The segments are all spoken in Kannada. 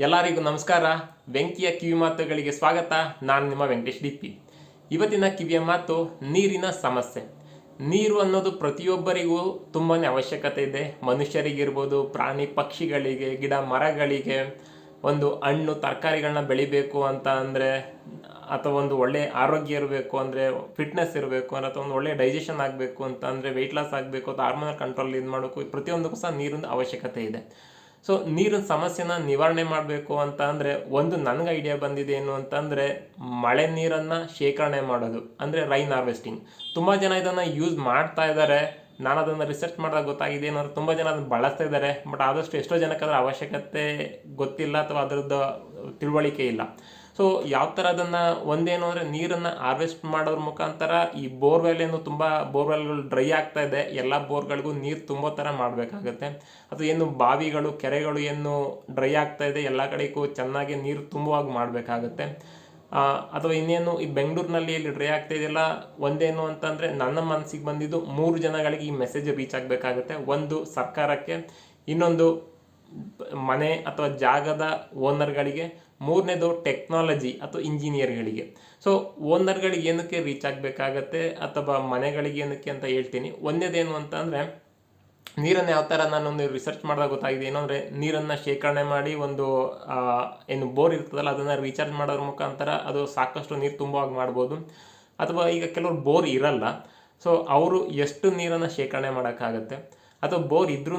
ಎಲ್ಲರಿಗೂ ನಮಸ್ಕಾರ. ಬೆಂಕಿಯ ಕಿವಿ ಮಾತುಗಳಿಗೆ ಸ್ವಾಗತ. ನಾನು ನಿಮ್ಮ ವೆಂಕಟೇಶ್ ಡಿಪಿ. ಇವತ್ತಿನ ಕಿವಿಯ ಮಾತು ನೀರಿನ ಸಮಸ್ಯೆ. ನೀರು ಅನ್ನೋದು ಪ್ರತಿಯೊಬ್ಬರಿಗೂ ತುಂಬಾ ಅವಶ್ಯಕತೆ ಇದೆ. ಮನುಷ್ಯರಿಗಿರ್ಬೋದು, ಪ್ರಾಣಿ ಪಕ್ಷಿಗಳಿಗೆ, ಗಿಡ ಮರಗಳಿಗೆ. ಒಂದು ಹಣ್ಣು ತರಕಾರಿಗಳನ್ನ ಬೆಳಿಬೇಕು ಅಂತ ಅಂದರೆ, ಅಥವಾ ಒಂದು ಒಳ್ಳೆ ಆರೋಗ್ಯ ಇರಬೇಕು ಅಂದರೆ, ಫಿಟ್ನೆಸ್ ಇರಬೇಕು ಅಂದರೆ, ಅಥವಾ ಒಂದು ಒಳ್ಳೆ ಡೈಜೆಷನ್ ಆಗಬೇಕು ಅಂತ ಅಂದರೆ, ವೆಯ್ಟ್ ಲಾಸ್ ಆಗಬೇಕು ಅಥವಾ ಹಾರ್ಮೋನಲ್ ಕಂಟ್ರೋಲ್ ಇದು ಮಾಡಬೇಕು, ಪ್ರತಿಯೊಂದಕ್ಕೂ ಸಹ ನೀರಿನ ಅವಶ್ಯಕತೆ ಇದೆ. ಸೊ ನೀರಿನ ಸಮಸ್ಯೆನ ನಿವಾರಣೆ ಮಾಡಬೇಕು ಅಂತ ಅಂದರೆ, ಒಂದು ನನಗೆ ಐಡಿಯಾ ಬಂದಿದೆ ಏನು ಅಂತಂದರೆ, ಮಳೆ ನೀರನ್ನು ಶೇಖರಣೆ ಮಾಡೋದು ಅಂದರೆ ರೈನ್ ಹಾರ್ವೆಸ್ಟಿಂಗ್. ತುಂಬ ಜನ ಇದನ್ನು ಯೂಸ್ ಮಾಡ್ತಾ ಇದ್ದಾರೆ. ನಾನು ಅದನ್ನು ರಿಸರ್ಚ್ ಮಾಡಿದಾಗ ಗೊತ್ತಾಗಿದೆ ಏನಂದ್ರೆ, ತುಂಬ ಜನ ಅದನ್ನು ಬಳಸ್ತಾ ಇದ್ದಾರೆ. ಬಟ್ ಆದಷ್ಟು ಎಷ್ಟೋ ಜನಕ್ಕೆ ಅದರ ಅವಶ್ಯಕತೆ ಗೊತ್ತಿಲ್ಲ ಅಥವಾ ಅದರದ್ದು ತಿಳುವಳಿಕೆ ಇಲ್ಲ. ಸೊ ಯಾವ ಥರ ಅದನ್ನು ಒಂದೇನು ಅಂದರೆ, ನೀರನ್ನು ಹಾರ್ವೆಸ್ಟ್ ಮಾಡೋದ್ರ ಮುಖಾಂತರ ಈ ಬೋರ್ವೆಲ್ ಏನು ತುಂಬ ಬೋರ್ವೆಲ್ಗಳು ಡ್ರೈ ಆಗ್ತಾ ಇದೆ, ಎಲ್ಲ ಬೋರ್ಗಳಿಗೂ ನೀರು ತುಂಬೋ ಥರ ಮಾಡಬೇಕಾಗತ್ತೆ. ಅಥವಾ ಏನು ಬಾವಿಗಳು, ಕೆರೆಗಳು ಏನು ಡ್ರೈ ಆಗ್ತಾ ಇದೆ, ಎಲ್ಲ ಕಡೆಗೂ ಚೆನ್ನಾಗಿ ನೀರು ತುಂಬುವಾಗ ಮಾಡಬೇಕಾಗತ್ತೆ. ಅಥವಾ ಇನ್ನೇನು ಈ ಬೆಂಗಳೂರಿನಲ್ಲಿ ಇಲ್ಲಿ ಡ್ರೈ ಆಗ್ತಾ ಇದೆಯಲ್ಲ, ಒಂದೇನು ಅಂತಂದರೆ ನನ್ನ ಮನಸ್ಸಿಗೆ ಬಂದಿದ್ದು 3 ಜನಗಳಿಗೆ ಈ ಮೆಸೇಜ್ ರೀಚ್ ಆಗಬೇಕಾಗತ್ತೆ. ಒಂದು ಸರ್ಕಾರಕ್ಕೆ, ಇನ್ನೊಂದು ಮನೆ ಅಥವಾ ಜಾಗದ ಓನರ್ಗಳಿಗೆ, ಮೂರನೇದು ಟೆಕ್ನಾಲಜಿ ಅಥವಾ ಇಂಜಿನಿಯರ್ಗಳಿಗೆ. ಸೊ ಓನರ್ಗಳಿಗೆ ಏನಕ್ಕೆ ರೀಚ್ ಆಗಬೇಕಾಗತ್ತೆ ಅಥವಾ ಮನೆಗಳಿಗೆ ಏನಕ್ಕೆ ಅಂತ ಹೇಳ್ತೀನಿ. ಒಂದೇದೇನು ಅಂತ ಅಂದರೆ, ನೀರನ್ನು ಯಾವ ಥರ ನಾನೊಂದು ರಿಸರ್ಚ್ ಮಾಡಿದಾಗ ಗೊತ್ತಾಗಿದೆ ಏನು ಅಂದರೆ, ನೀರನ್ನು ಶೇಖರಣೆ ಮಾಡಿ ಒಂದು ಏನು ಬೋರ್ ಇರ್ತದಲ್ಲ ಅದನ್ನು ರೀಚಾರ್ಜ್ ಮಾಡೋದ್ರ ಮುಖಾಂತರ ಅದು ಸಾಕಷ್ಟು ನೀರು ತುಂಬುವಾಗ ಮಾಡ್ಬೋದು. ಅಥವಾ ಈಗ ಕೆಲವರು ಬೋರ್ ಇರಲ್ಲ, ಸೊ ಅವರು ಎಷ್ಟು ನೀರನ್ನು ಶೇಖರಣೆ ಮಾಡೋಕ್ಕಾಗತ್ತೆ. ಅಥವಾ ಬೋರ್ ಇದ್ರೂ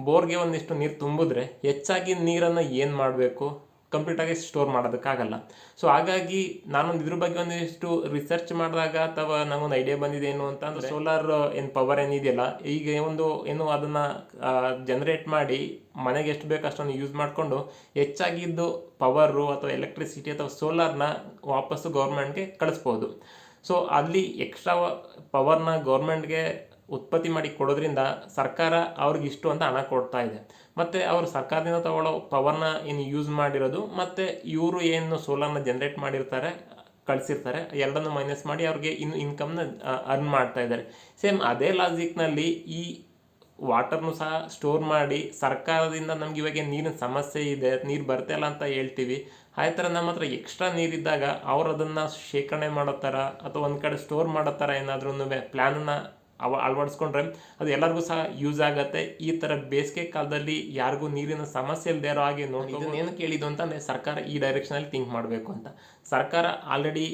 ಬೋರ್ಗೆ ಒಂದಿಷ್ಟು ನೀರು ತುಂಬಿದ್ರೆ ಹೆಚ್ಚಾಗಿ ನೀರನ್ನು ಏನು ಮಾಡಬೇಕು, ಕಂಪ್ಲೀಟಾಗಿ ಸ್ಟೋರ್ ಮಾಡೋದಕ್ಕಾಗಲ್ಲ. ಸೊ ಹಾಗಾಗಿ ನಾನೊಂದು ಇದ್ರ ಬಗ್ಗೆ ಒಂದಿಷ್ಟು ರಿಸರ್ಚ್ ಮಾಡಿದಾಗ ಅಥವಾ ನನಗೊಂದು ಐಡಿಯಾ ಬಂದಿದೆ ಏನು ಅಂತ ಅಂದರೆ, ಸೋಲಾರ್ ಏನು ಪವರ್ ಏನಿದೆಯಲ್ಲ, ಈಗ ಏನು ಅದನ್ನು ಜನ್ರೇಟ್ ಮಾಡಿ ಮನೆಗೆ ಎಷ್ಟು ಬೇಕು ಅಷ್ಟನ್ನು ಯೂಸ್ ಮಾಡಿಕೊಂಡು ಹೆಚ್ಚಾಗಿದ್ದು ಪವರು ಅಥವಾ ಎಲೆಕ್ಟ್ರಿಸಿಟಿ ಅಥವಾ ಸೋಲಾರ್ನ ವಾಪಸ್ಸು ಗೌರ್ಮೆಂಟ್ಗೆ ಕಳಿಸ್ಬೋದು. ಸೊ ಅಲ್ಲಿ ಎಕ್ಸ್ಟ್ರಾ ಪವರ್ನ ಗೌರ್ಮೆಂಟ್ಗೆ ಉತ್ಪತ್ತಿ ಮಾಡಿ ಕೊಡೋದ್ರಿಂದ ಸರ್ಕಾರ ಅವ್ರಿಗೆ ಇಷ್ಟು ಅಂತ ಹಣ ಕೊಡ್ತಾ ಇದೆ. ಮತ್ತು ಅವರು ಸರ್ಕಾರದಿಂದ ತಗೊಳ್ಳೋ ಪವರ್ನ ಏನು ಯೂಸ್ ಮಾಡಿರೋದು, ಮತ್ತು ಇವರು ಏನು ಸೋಲಾರ್ನ ಜನ್ರೇಟ್ ಮಾಡಿರ್ತಾರೆ, ಕಳಿಸಿರ್ತಾರೆ, ಎರಡನ್ನು ಮೈನಸ್ ಮಾಡಿ ಅವ್ರಿಗೆ ಇನ್ಕಮ್ನ ಅರ್ನ್ ಮಾಡ್ತಾ ಇದ್ದಾರೆ. ಸೇಮ್ ಅದೇ ಲಾಜಿಕ್ನಲ್ಲಿ ಈ ವಾಟರ್ನು ಸಹ ಸ್ಟೋರ್ ಮಾಡಿ, ಸರ್ಕಾರದಿಂದ ನಮ್ಗೆ ಇವಾಗ ನೀರಿನ ಸಮಸ್ಯೆ ಇದೆ, ನೀರು ಬರ್ತಾಯಿಲ್ಲ ಅಂತ ಹೇಳ್ತೀವಿ, ಆ ಥರ ನಮ್ಮ ಹತ್ರ ಎಕ್ಸ್ಟ್ರಾ ನೀರಿದ್ದಾಗ ಅವ್ರು ಅದನ್ನು ಶೇಖರಣೆ ಮಾಡೋ ಥರ ಅಥವಾ ಒಂದು ಕಡೆ ಸ್ಟೋರ್ ಮಾಡೋ ಥರ ಏನಾದ್ರೂ ಪ್ಲ್ಯಾನನ್ನು ಅಳವಡಿಸ್ಕೊಂಡ್ರೆ ಅದು ಎಲ್ಲರಿಗೂ ಸಹ ಯೂಸ್ ಆಗುತ್ತೆ. ಈ ಥರ ಬೇಸಿಗೆ ಕಾಲದಲ್ಲಿ ಯಾರಿಗೂ ನೀರಿನ ಸಮಸ್ಯೆ ಇಲ್ಲದೆ ಇರೋ ಹಾಗೆ ನೋಡಿ. ಇದನ್ನೇನು ಕೇಳಿದ್ದು ಅಂತಂದರೆ, ಸರ್ಕಾರ ಈ ಡೈರೆಕ್ಷನಲ್ಲಿ ಥಿಂಕ್ ಮಾಡಬೇಕು ಅಂತ. ಸರ್ಕಾರ ಆಲ್ರೆಡಿ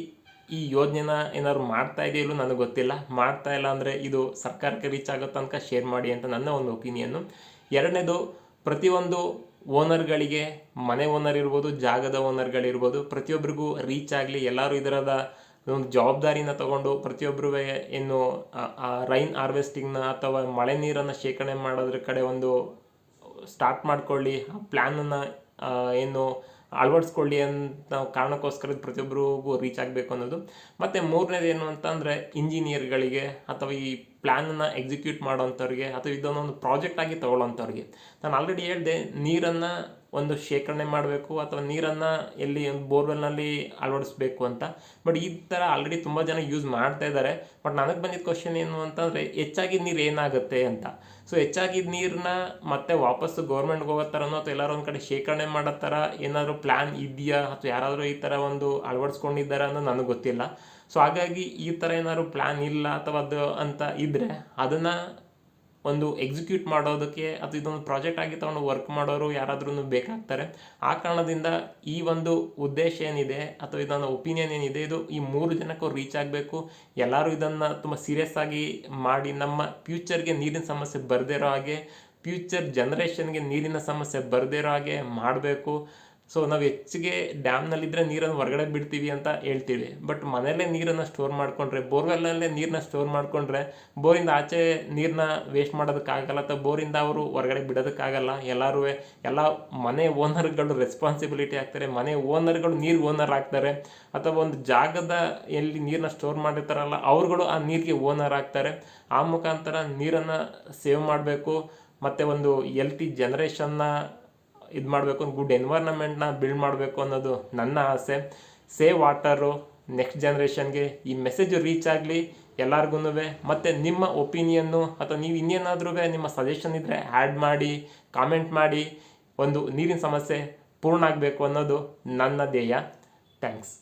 ಈ ಯೋಜನೆನ ಏನಾದ್ರು ಮಾಡ್ತಾ ಇದೆಯಲ್ಲೂ ನನಗೆ ಗೊತ್ತಿಲ್ಲ. ಮಾಡ್ತಾ ಇಲ್ಲ ಅಂದರೆ ಇದು ಸರ್ಕಾರಕ್ಕೆ ರೀಚ್ ಆಗೋ ತನಕ ಶೇರ್ ಮಾಡಿ ಅಂತ ನನ್ನ ಒಂದು ಒಪಿನಿಯನ್ನು. ಎರಡನೇದು, ಪ್ರತಿಯೊಂದು ಓನರ್ಗಳಿಗೆ, ಮನೆ ಓನರ್ ಇರ್ಬೋದು, ಜಾಗದ ಓನರ್ಗಳಿರ್ಬೋದು, ಪ್ರತಿಯೊಬ್ಬರಿಗೂ ರೀಚ್ ಆಗಲಿ. ಎಲ್ಲರೂ ಇದರದ ಒಂದು ಜವಾಬ್ದಾರಿನ ತಗೊಂಡು ಪ್ರತಿಯೊಬ್ಬರೂ ಏನು ರೈನ್ ಹಾರ್ವೆಸ್ಟಿಂಗ್ನ ಅಥವಾ ಮಳೆ ನೀರನ್ನು ಶೇಖರಣೆ ಮಾಡೋದ್ರ ಕಡೆ ಒಂದು ಸ್ಟಾರ್ಟ್ ಮಾಡ್ಕೊಳ್ಳಿ, ಆ ಪ್ಲ್ಯಾನನ್ನು ಏನು ಅಳವಡಿಸ್ಕೊಳ್ಳಿ ಅಂತ ಕಾರಣಕ್ಕೋಸ್ಕರ ಪ್ರತಿಯೊಬ್ಬರಿಗೂ ರೀಚ್ ಆಗಬೇಕು ಅನ್ನೋದು. ಮತ್ತು ಮೂರನೇದು ಏನು ಅಂತಂದರೆ, ಇಂಜಿನಿಯರ್ಗಳಿಗೆ ಅಥವಾ ಈ ಪ್ಲ್ಯಾನನ್ನು ಎಕ್ಸಿಕ್ಯೂಟ್ ಮಾಡೋವಂಥವ್ರಿಗೆ ಅಥವಾ ಇದನ್ನೊಂದು ಪ್ರಾಜೆಕ್ಟ್ ಆಗಿ ತೊಗೊಳ್ಳೋವಂಥವ್ರಿಗೆ. ನಾನು ಆಲ್ರೆಡಿ ಹೇಳಿದೆ, ನೀರನ್ನು ಒಂದು ಶೇಖರಣೆ ಮಾಡಬೇಕು ಅಥವಾ ನೀರನ್ನು ಎಲ್ಲಿ ಒಂದು ಬೋರ್ವೆಲ್ನಲ್ಲಿ ಅಳವಡಿಸ್ಬೇಕು ಅಂತ. ಬಟ್ ಈ ಥರ ಆಲ್ರೆಡಿ ತುಂಬ ಜನ ಯೂಸ್ ಮಾಡ್ತಾ ಇದ್ದಾರೆ. ಬಟ್ ನನಗೆ ಬಂದಿದ್ದ ಕ್ವಶನ್ ಏನು ಅಂತಂದರೆ, ಹೆಚ್ಚಾಗಿದ್ದ ನೀರು ಏನಾಗುತ್ತೆ ಅಂತ. ಸೊ ಹೆಚ್ಚಾಗಿದ್ದ ನೀರನ್ನ ಮತ್ತೆ ವಾಪಸ್ಸು ಗೌರ್ಮೆಂಟ್ಗೆ ಹೋಗೋ ಥರನೋ ಅಥವಾ ಎಲ್ಲರೂ ಒಂದು ಕಡೆ ಶೇಖರಣೆ ಮಾಡೋ ಥರ ಏನಾದರೂ ಪ್ಲ್ಯಾನ್ ಇದೆಯಾ ಅಥವಾ ಯಾರಾದರೂ ಈ ಥರ ಒಂದು ಅಳವಡಿಸ್ಕೊಂಡಿದ್ದಾರೆ ಅನ್ನೋದು ನನಗೆ ಗೊತ್ತಿಲ್ಲ. ಸೊ ಹಾಗಾಗಿ ಈ ಥರ ಏನಾದ್ರು ಪ್ಲ್ಯಾನ್ ಇಲ್ಲ ಅಥವಾ ಅದು ಅಂತ ಇದ್ದರೆ ಅದನ್ನು ಒಂದು ಎಕ್ಸಿಕ್ಯೂಟ್ ಮಾಡೋದಕ್ಕೆ ಅಥವಾ ಇದೊಂದು ಪ್ರಾಜೆಕ್ಟ್ ಆಗಿ ತೊಗೊಂಡು ವರ್ಕ್ ಮಾಡೋರು ಯಾರಾದ್ರೂ ಬೇಕಾಗ್ತಾರೆ. ಆ ಕಾರಣದಿಂದ ಈ ಒಂದು ಉದ್ದೇಶ ಏನಿದೆ ಅಥವಾ ಇದೊಂದು ಒಪಿನಿಯನ್ ಏನಿದೆ, ಇದು ಈ 3 ಜನಕ್ಕೂ ರೀಚ್ ಆಗಬೇಕು. ಎಲ್ಲರೂ ಇದನ್ನು ತುಂಬ ಸೀರಿಯಸ್ ಆಗಿ ಮಾಡಿ ನಮ್ಮ ಫ್ಯೂಚರ್ಗೆ ನೀರಿನ ಸಮಸ್ಯೆ ಬರದೇ ಇರೋ ಹಾಗೆ, ಫ್ಯೂಚರ್ ಜನ್ರೇಷನ್ಗೆ ನೀರಿನ ಸಮಸ್ಯೆ ಬರದೇ ಇರೋ ಹಾಗೆ ಮಾಡಬೇಕು. ಸೊ ನಾವು ಹೆಚ್ಚಿಗೆ ಡ್ಯಾಮ್ನಲ್ಲಿದ್ದರೆ ನೀರನ್ನು ಹೊರಗಡೆ ಬಿಡ್ತೀವಿ ಅಂತ ಹೇಳ್ತೀವಿ. ಬಟ್ ಮನೆಯಲ್ಲೇ ನೀರನ್ನು ಸ್ಟೋರ್ ಮಾಡಿಕೊಂಡ್ರೆ, ಬೋರ್ವೆಲ್ಲಲ್ಲೇ ನೀರನ್ನ ಸ್ಟೋರ್ ಮಾಡಿಕೊಂಡ್ರೆ, ಬೋರಿಂದ ಆಚೆ ನೀರನ್ನ ವೇಸ್ಟ್ ಮಾಡೋದಕ್ಕಾಗಲ್ಲ ಅಥವಾ ಬೋರಿಂದ ಅವರು ಹೊರಗಡೆ ಬಿಡೋದಕ್ಕಾಗಲ್ಲ. ಎಲ್ಲ ಮನೆ ಓನರ್ಗಳು ರೆಸ್ಪಾನ್ಸಿಬಿಲಿಟಿ ಆಗ್ತಾರೆ. ಮನೆ ಓನರ್ಗಳು ನೀರು ಓನರ್ ಆಗ್ತಾರೆ. ಅಥವಾ ಒಂದು ಜಾಗದ ಎಲ್ಲಿ ನೀರನ್ನ ಸ್ಟೋರ್ ಮಾಡಿರ್ತಾರಲ್ಲ ಅವ್ರುಗಳು ಆ ನೀರಿಗೆ ಓನರ್ ಆಗ್ತಾರೆ. ಆ ಮುಖಾಂತರ ನೀರನ್ನು ಸೇವ್ ಮಾಡಬೇಕು ಮತ್ತು ಒಂದು ಹೆಲ್ತಿ ಜನ್ರೇಷನ್ನ ಇದು ಮಾಡಬೇಕು, ಗುಡ್ ಎನ್ವೈರ್ನಮೆಂಟ್ನ ಬಿಲ್ಡ್ ಮಾಡಬೇಕು ಅನ್ನೋದು ನನ್ನ ಆಸೆ. ಸೇವ್ ವಾಟರು ನೆಕ್ಸ್ಟ್ ಜನ್ರೇಷನ್ಗೆ ಈ ಮೆಸೇಜು ರೀಚ್ ಆಗಲಿ ಎಲ್ಲರಿಗೂ. ಮತ್ತು ನಿಮ್ಮ ಒಪಿನಿಯನ್ನು ಅಥವಾ ನೀವು ಇನ್ನೇನಾದ್ರೂ ನಿಮ್ಮ ಸಜೆಷನ್ ಇದ್ದರೆ ಆ್ಯಡ್ ಮಾಡಿ, ಕಾಮೆಂಟ್ ಮಾಡಿ. ಒಂದು ನೀರಿನ ಸಮಸ್ಯೆ ಪೂರ್ಣ ಆಗಬೇಕು ಅನ್ನೋದು ನನ್ನ ಧ್ಯೇಯ. ಥ್ಯಾಂಕ್ಸ್.